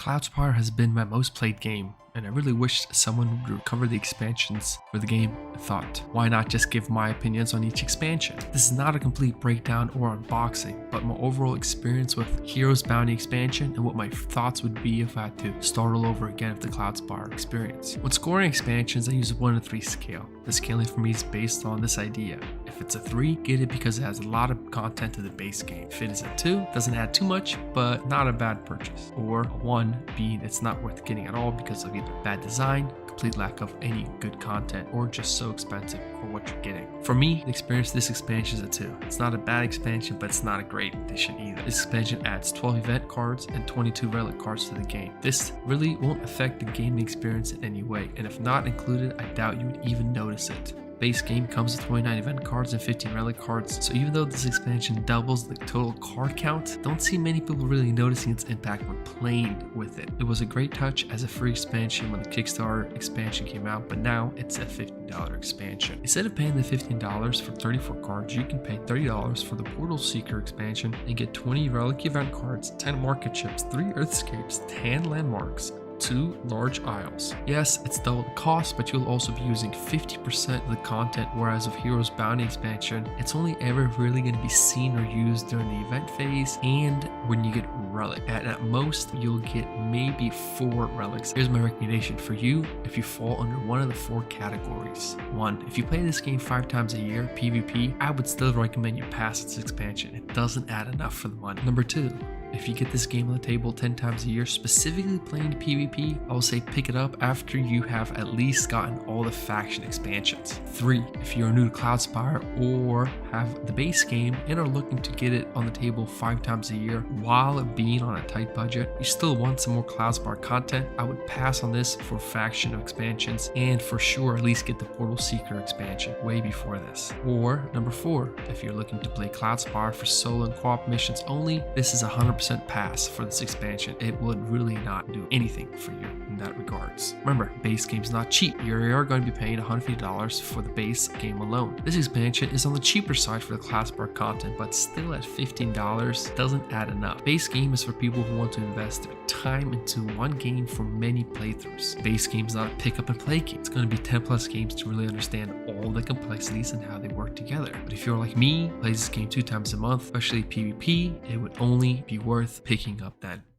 Cloudspire has been my most played game, and I really wish someone would recover the expansions for the game. I thought, why not just give my opinions on each expansion? This is not a complete breakdown or unboxing, but my overall experience with Heroes Bounty expansion and what my thoughts would be if I had to start all over again with the Cloudspire experience. When scoring expansions, I use a 1 to 3 scale. The scaling for me is based on this idea. If it's a 3, get it because it has a lot of content to the base game. If it is a 2, doesn't add too much, but not a bad purchase. Or a 1 being it's not worth getting at all because of either bad design, complete lack of any good content, or just so expensive for what you're getting. For me, the experience of this expansion is a 2. It's not a bad expansion, but it's not a great addition either. This expansion adds 12 event cards and 22 relic cards to the game. This really won't affect the gaming experience in any way, and if not included, I doubt you would even notice it. Base game comes with 29 event cards and 15 relic cards, so even though this expansion doubles the total card count, don't see many people really noticing its impact when playing with it. It was a great touch as a free expansion when the Kickstarter expansion came out, but now it's a $50 expansion. Instead of paying the $15 for 34 cards, you can pay $30 for the Portal Seeker expansion and get 20 relic event cards, 10 market chips, 3 earthscapes, 10 landmarks, 2 large isles. Yes, it's double the cost, but you'll also be using 50% of the content, whereas with Heroes Bounty expansion, it's only ever really going to be seen or used during the event phase and when you get relic. And at most, you'll get maybe 4 relics. Here's my recommendation for you if you fall under one of the 4 categories. 1. If you play this game 5 times a year, PvP, I would still recommend you pass its expansion. It doesn't add enough for the money. Number 2. If you get this game on the table 10 times a year, specifically playing PvP, I will say pick it up after you have at least gotten all the faction expansions. 3. If you're new to Cloudspire or have the base game and are looking to get it on the table 5 times a year while being on a tight budget, you still want some more Cloudspire content, I would pass on this for faction expansions and for sure at least get the Portal Seeker expansion way before this. Or number 4, if you're looking to play Cloudspire for solo and co-op missions only, this is 100% pass for this expansion. It would really not do anything for you in that regards. Remember, base game's not cheap. You are going to be paying $150 for the base game alone. This expansion is on the cheaper side for the Cloudspire content, but still at $15 doesn't add enough. Base game is for people who want to invest their time into one game for many playthroughs. Base game is not a pick up and play game. It's going to be 10 plus games to really understand all the complexities and how they work together. But if you're like me, plays this game 2 times a month, especially PvP, it would only be worth picking up then.